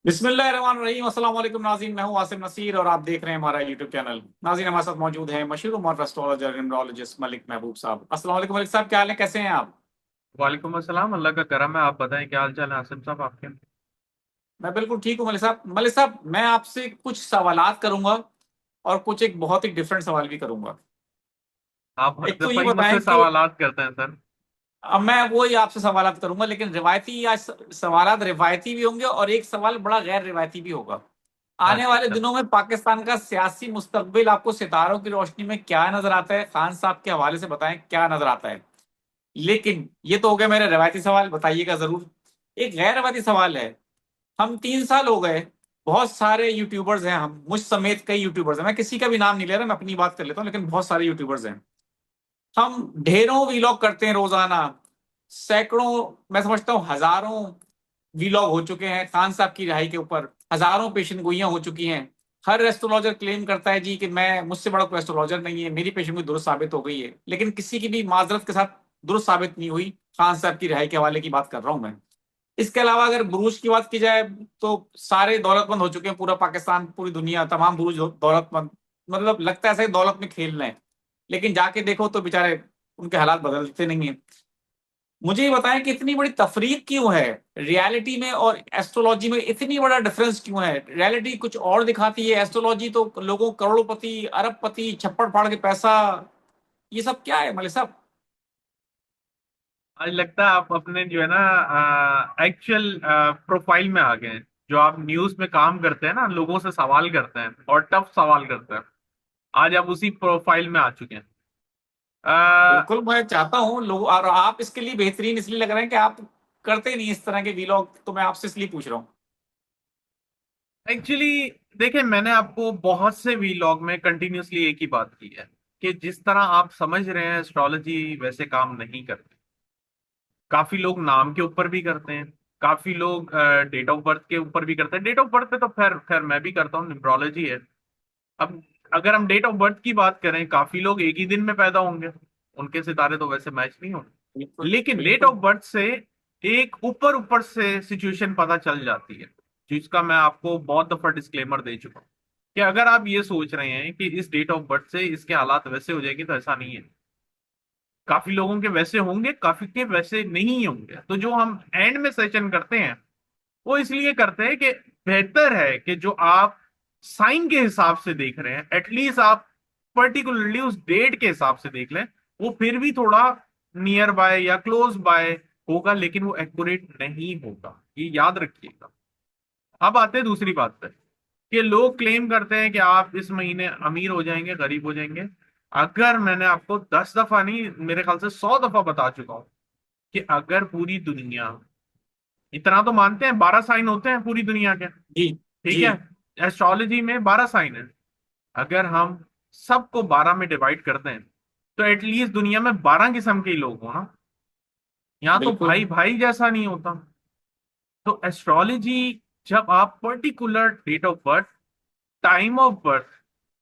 बिस्मिल्लाहिर्रहमानिर्रहीम। अस्सलाम वालेकुम नाज़रीन, मैं हूं आसिम नसीर और आप देख रहे हैं हमारा यूट्यूब चैनल। नाज़रीन, हमारे साथ मौजूद है मशहूर उमर एस्ट्रोलॉजर न्यूमरोलॉजिस्ट मलिक महबूब साहब। अस्सलाम वालेकुम मलिक साहब, क्या हाल है, कैसे हैं आप? वालेकुम अस्सलाम। अल्लाह का करम है। आप बताएं क्या हाल चाल है आसिम साहब आपके। मैं बिल्कुल ठीक हूं मलिक साहब। मलिक साहब, मैं आपसे कुछ सवालात करूंगा और कुछ एक बहुत ही डिफरेंट सवाल भी करूंगा। आप हर एक तो दफा ये ही बताएं मुझसे कि सवालात करते हैं सर। अब मैं वो ही आपसे सवालात करूंगा, लेकिन रिवायती या सवालात रिवायती भी होंगे और एक सवाल बड़ा गैर रिवायती भी होगा। आने अच्छा वाले अच्छा। दिनों में पाकिस्तान का सियासी मुस्तकबिल आपको सितारों की रोशनी में क्या नजर आता है? खान साहब के हवाले से बताएं क्या नजर आता है। लेकिन ये तो हो गया मेरा रिवायती सवाल, बताइएगा जरूर। एक गैर रिवायती सवाल है। हम 3 साल हो गए, बहुत सारे यूट्यूबर्स हैं, हम मुझ समेत कई यूट्यूबर्स हैं, मैं किसी का भी नाम नहीं ले रहा, मैं अपनी बात कर लेता हूँ, लेकिन बहुत सारे यूट्यूबर्स हैं। हम ढेरों वीलॉग करते हैं रोजाना, सैकड़ों, मैं समझता हूँ हजारों वीलॉग हो चुके हैं खान साहब की रिहाई के ऊपर। हजारों पेशन गोइयां हो चुकी हैं। हर एस्ट्रोलॉजर क्लेम करता है जी कि मैं, मुझसे बड़ा कोई एस्ट्रोलॉजर नहीं है, मेरी पेशन गोई दुरुस्त साबित हो गई है, लेकिन किसी की भी माजरत के साथ दुरुस्त साबित नहीं हुई। खान साहब की रिहाई के हवाले की बात कर रहा हूं मैं। इसके अलावा अगर बुरूज की बात की जाए, तो सारे दौलतमंद हो चुके हैं, पूरा पाकिस्तान, पूरी दुनिया, तमाम बुरूज दौलतमंद। मतलब लगता है ऐसा कि दौलत में खेल रहे हैं, लेकिन जाके देखो तो बेचारे, उनके हालात बदलते नहीं है। मुझे ये बताएं कि इतनी बड़ी तफरीक क्यों है? रियलिटी में और एस्ट्रोलॉजी में इतनी बड़ा डिफरेंस क्यों है? रियलिटी कुछ और दिखाती है, एस्ट्रोलॉजी तो लोगों करोड़पति अरबपति छप्पड़ फाड़ के पैसा, ये सब क्या है मलिक साहब? आज लगता है आप अपने जो है ना एक्चुअल प्रोफाइल में आ गए हैं। जो आप न्यूज में काम करते हैं ना, लोगों से सवाल करते हैं और टफ सवाल करते हैं। आज आप उसी प्रोफाइल में आ चुके हैं। बिल्कुल, मैं चाहता हूँ लोग, और आप इसके लिए बेहतरीन इसलिए लग रहे हैं कि आप करते नहीं इस तरह के वीलॉग, तो मैं आपसे इसलिए पूछ रहा हूँ। एक्चुअली देखिए, मैंने आपको बहुत से वीलॉग में कंटिन्यूअसली एक ही बात की है कि जिस तरह आप समझ रहे हैं एस्ट्रोलॉजी वैसे काम नहीं करती। काफी लोग नाम के ऊपर भी करते हैं। काफी लोग डेट ऑफ बर्थ के ऊपर भी करते हैं। डेट ऑफ बर्थ पे तो खैर खैर मैं भी करता हूँ, न्यूमरोलॉजी है। अब अगर हम डेट ऑफ बर्थ की बात करें, काफी लोग एक ही दिन में पैदा होंगे, उनके सितारे तो वैसे मैच नहीं होंगे। बिल्कुल लेकिन डेट बिल्कुल। ऑफ बर्थ से एक ऊपर ऊपर से सिचुएशन पता चल जाती है, जिसका मैं आपको बहुत दफा डिस्क्लेमर दे चुका हूँ कि अगर आप ये सोच रहे हैं कि इस डेट ऑफ बर्थ से इसके हालात वैसे हो जाएंगे, तो ऐसा नहीं है। काफी लोगों के वैसे होंगे, काफी के वैसे नहीं होंगे। तो जो हम एंड में सेशन करते हैं, वो इसलिए करते हैं कि बेहतर है कि जो आप साइन के हिसाब से देख रहे हैं, एटलीस्ट आप पर्टिकुलरली उस डेट के हिसाब से देख लें। वो फिर भी थोड़ा नियर बाय या क्लोज बाय होगा, लेकिन वो एक्यूरेट नहीं होगा, ये याद रखिएगा। अब आते हैं दूसरी बात पर कि लोग क्लेम करते हैं कि आप इस महीने अमीर हो जाएंगे, गरीब हो जाएंगे। अगर मैंने आपको 10 दफा नहीं, मेरे ख्याल से 100 दफा बता चुका हूं कि अगर पूरी दुनिया, इतना तो मानते हैं 12 साइन होते हैं पूरी दुनिया के, जी ठीक जी। है, एस्ट्रोलॉजी में 12 साइन है। अगर हम सबको 12 में डिवाइड करते हैं, तो एटलीस्ट दुनिया में 12 किस्म के ही लोग हो ना। यहाँ तो बिल्कुल भाई भाई जैसा नहीं होता। तो एस्ट्रोलॉजी, जब आप particular date of birth, time of birth,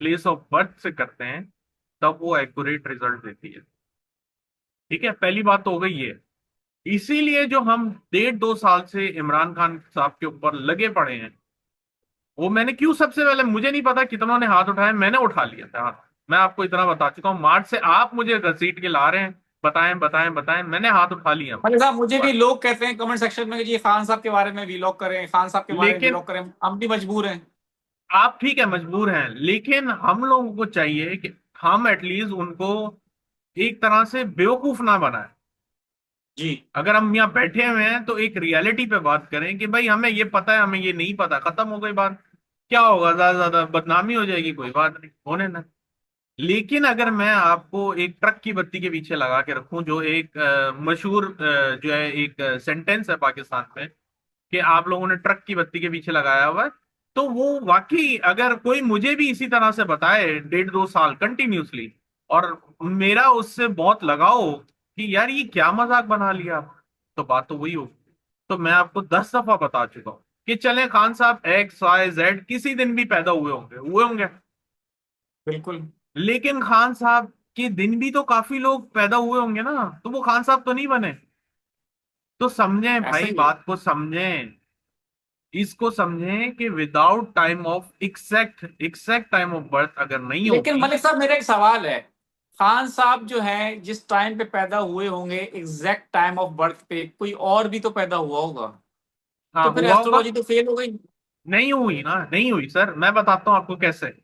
place of birth से करते हैं, तब वो एक्यूरेट रिजल्ट देती है। ठीक है, पहली बात तो हो गई ये। इसीलिए जो हम 1.5 2 साल से इमरान खान साहब के ऊपर लगे पड़े हैं, वो मैंने क्यों, सबसे पहले मुझे नहीं पता कितनों ने हाथ उठाया, मैंने उठा लिया था हाथ। मैं आपको इतना बता चुका हूँ, मार्च से आप मुझे घसीट के ला रहे हैं, बताएं बताएं बताएं, मैंने हाथ उठा लिया। मतलब साहब, मुझे भी बस। लोग कहते हैं कमेंट सेक्शन में कि जी खान साहब के बारे में वीलॉग करें, खान साहब के बारे में लेकिन वीलॉग करें, हम भी मजबूर हैं। आप ठीक है मजबूर हैं, लेकिन हम लोगों को चाहिए कि हम एटलीस्ट उनको एक तरह से बेवकूफ ना बनाए। जी। अगर हम यहाँ बैठे हुए हैं तो एक रियलिटी पे बात करें कि भाई हमें ये पता है, हमें ये नहीं पता, खत्म हो गई बात। क्या होगा, ज्यादा से ज्यादा बदनामी हो जाएगी, कोई बात नहीं, होने ना। लेकिन अगर मैं आपको एक ट्रक की बत्ती के पीछे लगा के रखूं, जो एक मशहूर जो है एक सेंटेंस है पाकिस्तान में, कि आप लोगों ने ट्रक की बत्ती के पीछे लगाया हुआ है, तो वो वाकई अगर कोई मुझे भी इसी तरह से बताए 1.5 2 साल कंटिन्यूसली, और मेरा उससे बहुत लगाव हो कि यार ये क्या मजाक बना लिया आप, तो बात तो वही होगी। तो मैं आपको 10 दफा बता चुका हूं कि चले खान साहब XYZ किसी दिन भी पैदा हुए होंगे, बिल्कुल। लेकिन खान साहब के दिन भी तो काफी लोग पैदा हुए होंगे ना, तो वो खान साहब तो नहीं बने। तो समझें ऐसा भाई, ही है। बात को समझें। इसको समझें कि without time of exact time of birth अगर नहीं लेकिन होगी। मलिक साहब मेरा एक सवाल है, खान साहब जो है जिस टाइम पे पैदा हुए होंगे एग्जैक्ट टाइम ऑफ बर्थ पे कोई और भी तो पैदा हुआ होगा, हाँ तो फिर हुआ होगा। एस्ट्रोलॉजी तो फेल हो गई। नहीं हुई ना, नहीं हुई सर, मैं बताता हूँ आपको कैसे।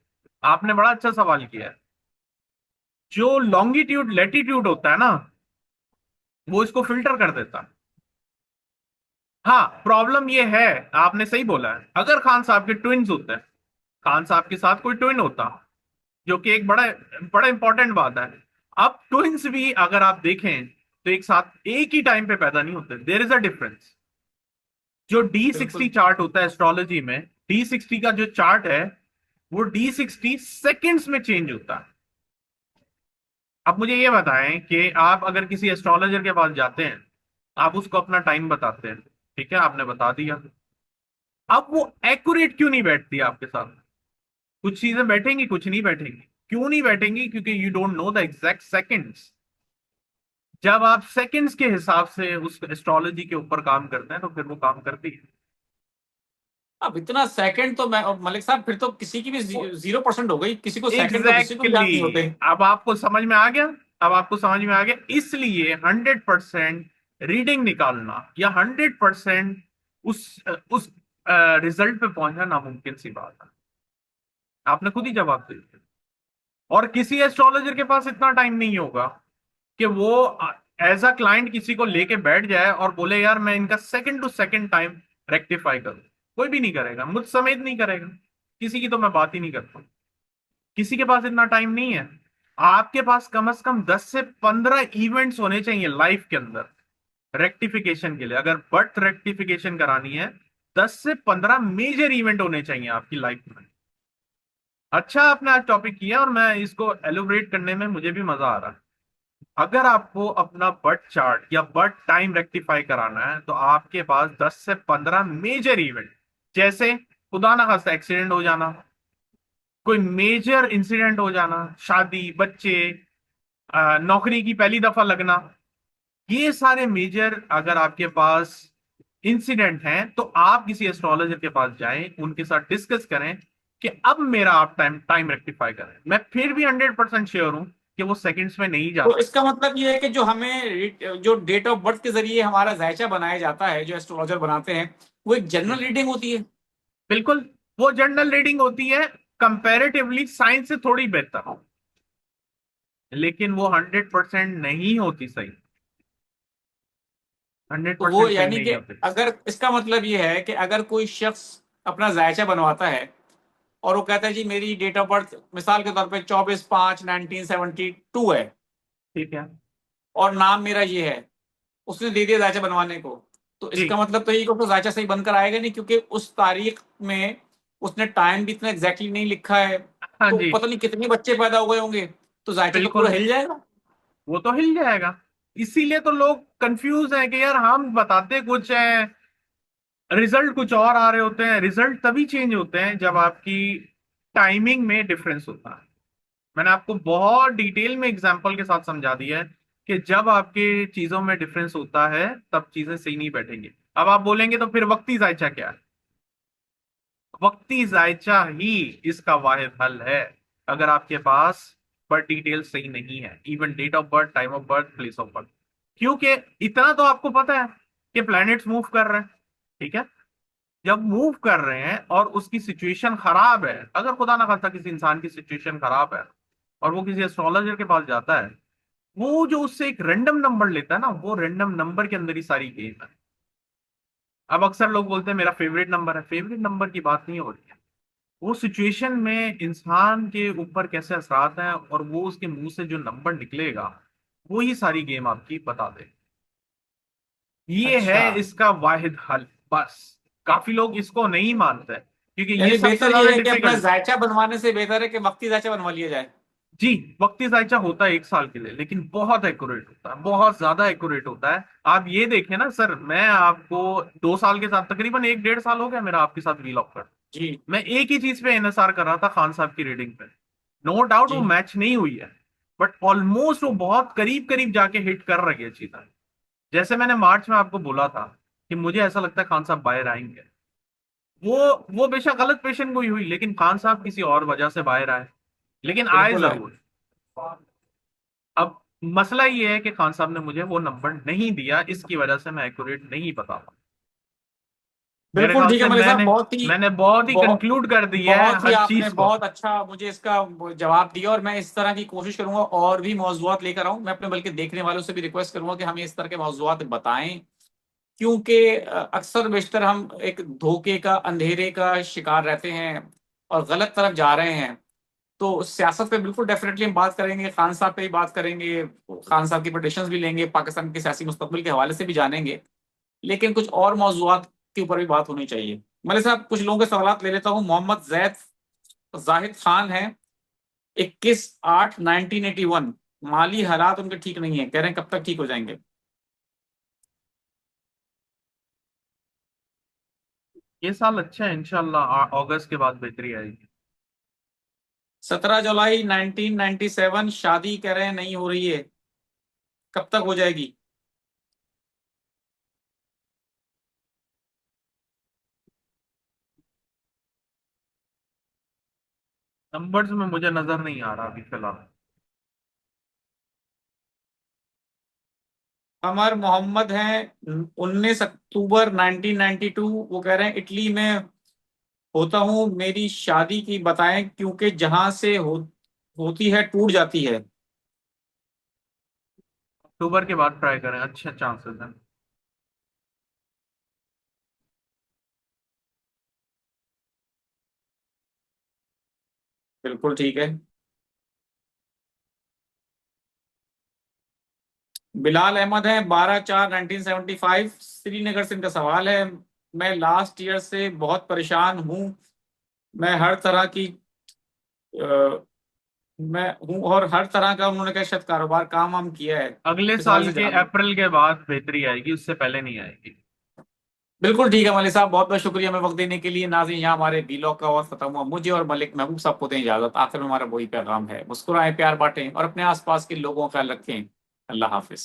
आपने बड़ा अच्छा सवाल किया है। जो लॉन्गिट्यूड लेटीट्यूड होता है ना, वो इसको फिल्टर कर देता है। हाँ, प्रॉब्लम ये है, आपने सही बोला है, अगर खान साहब के ट्विन्स होते हैं, खान साहब के साथ कोई ट्विन होता, जो कि एक बड़ा बड़ा इंपॉर्टेंट बात है। अब ट्विन्स भी अगर आप देखें तो एक साथ एक ही टाइम पे पैदा नहीं होते, देयर इज अ डिफरेंस। जो D60 बिल्कुल। चार्ट होता है एस्ट्रोलॉजी में, D60 का जो चार्ट है, वो D60 सेकंड्स में चेंज होता है। अब मुझे ये बताएं कि आप अगर किसी एस्ट्रोलॉजर के पास जाते हैं, आप उसको अपना टाइम बताते हैं, ठीक है, आपने बता दिया। अब वो एक्यूरेट क्यों नहीं बैठती आपके साथ? कुछ चीजें बैठेंगी, कुछ नहीं बैठेंगी। क्यों नहीं बैठेंगी? क्योंकि you don't know the exact seconds. जब आप सेकंड्स के हिसाब से उस एस्ट्रोलॉजी के ऊपर काम करते हैं तो फिर वो काम करती है। अब इतना सेकंड तो मैं मलिक साहब फिर तो किसी की भी 0% हो गई, किसी को सेकंड तो किसी को भी याद एग्जैक्टली नहीं होते। अब आपको समझ में आ गया। अब आपको समझ में आ गया, इसलिए 100% रीडिंग निकालना या 100% उस रिजल्ट पे पहुंचना नामुमकिन सी बात है। आपने खुद ही जवाब दे दिया। और किसी एस्ट्रोलॉजर के पास इतना टाइम नहीं होगा कि वो एज अ क्लाइंट किसी को लेके बैठ जाए और बोले यार मैं इनका second to second time rectify करूं। कोई भी नहीं करेगा, मुझ समेत नहीं करेगा। किसी की तो मैं बात ही नहीं करता। किसी के पास इतना टाइम नहीं है। आपके पास कम से कम 10 से 15 इवेंट्स होने चाहिए लाइफ के अंदर रेक्टिफिकेशन के लिए। अगर बर्थ रेक्टिफिकेशन करानी है, 10 से 15 मेजर इवेंट होने चाहिए आपकी लाइफ में। अच्छा, आपने आज टॉपिक किया और मैं इसको एलोबरेट करने में मुझे भी मजा आ रहा है। अगर आपको अपना बर्थ चार्ट या बर्थ टाइम रेक्टिफाई कराना है तो आपके पास 10 से 15 मेजर इवेंट, जैसे खुदा ना खास्ता एक्सीडेंट हो जाना, कोई मेजर इंसिडेंट हो जाना, शादी, बच्चे, नौकरी की पहली दफा लगना, ये सारे मेजर अगर आपके पास इंसिडेंट हैं तो आप किसी एस्ट्रोलॉजर के पास जाएं, उनके साथ डिस्कस करें कि अब मेरा आप टाइम टाइम रेक्टिफाई करें। मैं फिर भी 100% श्योर हूं कि वो सेकंड्स में नहीं जा तो सकता। इसका मतलब ये है कि जो हमें जो डेट ऑफ बर्थ के जरिए हमारा जायचा बनाया जाता है, जो एस्ट्रोलॉजर बनाते हैं, वो एक जनरल रीडिंग होती है। बिल्कुल, वो जनरल रीडिंग होती है, कंपैरेटिवली साइंस से थोड़ी बेहतर, लेकिन वो 100% नहीं होती सही। हंड्रेड तो वो परसेंट सही यानी कि नहीं होती। अगर इसका मतलब ये है कि अगर कोई शख्स अपना जायचा बनवाता है और वो कहता है जी मेरी डेट ऑफ बर्थ मिसाल के तौर पे 24/5/1972 है ठीक है। और नाम मेरा ये है, उसने दे दिया जायचा बनवाने को, तो जी। इसका मतलब तो ये कि उसका जायचा सही बनकर आएगा नहीं, क्योंकि उस तारीख में उसने टाइम भी इतना एग्जैक्टली नहीं लिखा है। हाँ तो जी। पता नहीं कितने बच्चे पैदा हुए होंगे, तो जायचा तो पूरा बिल्कुल, हिल जाएगा। वो तो हिल जाएगा। इसीलिए तो लोग कंफ्यूज हैं कि यार हम बताते कुछ है, रिजल्ट कुछ और आ रहे होते हैं। रिजल्ट तभी चेंज होते हैं जब आपकी टाइमिंग में डिफरेंस होता है। मैंने आपको बहुत डिटेल में एग्जांपल के साथ समझा दिया है कि जब आपके चीजों में डिफरेंस होता है तब चीजें सही नहीं बैठेंगी। अब आप बोलेंगे तो फिर वक्ती जायचा क्या है? वक्ती जायचा ही इसका वाहिद हल है। अगर आपके पास बर्थ डिटेल सही नहीं है, even date of birth, time of birth, place of birth, क्योंकि इतना तो आपको पता है कि प्लैनेट्स मूव कर रहे हैं, ठीक है। जब मूव कर रहे हैं और उसकी सिचुएशन खराब है, अगर खुदा ना खास्ता किसी इंसान की सिचुएशन खराब है और वो किसी एस्ट्रोलॉजर के पास जाता है, वो जो उससे एक रैंडम नंबर लेता है ना, वो रैंडम नंबर के अंदर ही सारी गेम है। अब अक्सर लोग बोलते हैं मेरा फेवरेट नंबर है, फेवरेट नंबर की बात नहीं हो रही है। वो सिचुएशन में इंसान के ऊपर कैसे असरात हैं और वो उसके मुंह से जो नंबर निकलेगा, वो ही सारी गेम आपकी बता दे। ये है अच्छा, इसका वाहिद हल, बस। काफी लोग इसको नहीं मानते क्योंकि ये यानी सबसे बेहतर ये ज्यादा है कि अपना डिफिकल्ट। जायचा बनवाने से बेहतर है कि वक्ती जायचा बनवा लिया जाए। जी, वक्ती जायचा होता है 1 साल के लिए, लेकिन बहुत एक्यूरेट होता है, बहुत ज्यादा एक्यूरेट होता है। आप ये देखें ना सर, मैं आपको 2 साल के साथ, तकरीबन 1 डेढ़ साल हो गया मेरा आपके साथ वीलॉग कर। जी मैं एक ही चीज पे एनएसआर कर रहा था, खान साहब की रीडिंग पे। नो डाउट वो जी। मैच नहीं हुई है, बट ऑलमोस्ट वो बहुत करीब करीब जाके हिट कर रही है चीजें। जैसे मैंने मार्च में आपको बोला था कि मुझे ऐसा लगता है खान साहब बाहर आएंगे, वो वो बेशक गलत पेशेंट गोई हुई, लेकिन खान साहब किसी और वजह से बाहर आए, लेकिन आए बिल्कुल है। जरूर। अब मसला ये है कि खान साहब ने मुझे वो नंबर नहीं दिया, इसकी वजह से मैं एक्यूरेट नहीं बता पाया। मेरे बिल्कुल ख्याल ठीक है से मलिक साहब, मैंने मैंने बहुत ही बहुत कंक्लूड कर दिया है बहुत ही हर आपने चीज को। बहुत अच्छा मुझे इसका जवाब दिया, और मैं इस तरह की कोशिश करूंगा और भी मौजूआत लेकर आऊं। मैं अपने बल्कि देखने वालों से भी रिक्वेस्ट करूंगा कि हमें इस तरह के मौजूआत बताएं, क्योंकि अक्सर बेशतर हम एक धोखे का, अंधेरे का शिकार रहते हैं और गलत तरफ जा रहे हैं। तो सियासत पे बिल्कुल डेफिनेटली हम बात करेंगे, खान साहब पे भी बात करेंगे, खान साहब की पिटिशंस भी लेंगे, पाकिस्तान के सियासी मुस्तकबिल के हवाले से भी जानेंगे, लेकिन कुछ और मौजूआत के ऊपर भी बात होनी चाहिए। मलिक साहब, कुछ लोगों के सवाल ले लेता हूँ। मोहम्मद जैद जाहिद खान है, 21/8/1981। माली हालात उनके ठीक नहीं है, कह रहे हैं कब तक ठीक हो जाएंगे? ये साल अच्छा है, इंशाल्लाह अगस्त के बाद बेहतरी आएगी। 17 जुलाई 1997, शादी कह रहे हैं नहीं हो रही है, कब तक हो जाएगी? नंबर्स में मुझे नजर नहीं आ रहा अभी फिलहाल। अमर मोहम्मद हैं, 19 अक्टूबर 1992। वो कह रहे हैं इटली में होता हूँ, मेरी शादी की बताएं, क्योंकि जहां से होती है टूट जाती है। अक्टूबर के बाद ट्राई करें, अच्छे चांसेस हैं। बिल्कुल ठीक है। बिलाल अहमद है, 12/4/1975, श्रीनगर से इनका सवाल है। मैं लास्ट ईयर से बहुत परेशान हूँ। मैं हर तरह की मैं हूँ, और हर तरह का उन्होंने कहा शायद कारोबार काम वाम किया है, अगले इस हवाले साल से के जान। अप्रैल के बाद बेहतरी आएगी, उससे पहले नहीं आएगी। बिल्कुल ठीक है मलिक साहब, बहुत बहुत शुक्रिया हमें वक्त देने के लिए। नाज़रीन, यहाँ हमारे बीलॉग का वक्त खत्म हुआ। मुझे और मलिक महबूब साहब को दें इजाजत। आखिर में हमारा वही पैगाम है, मुस्कुराएं, प्यार बांटें और अपने आसपास के लोगों का ख्याल रखें। अल्लाह हाफिज।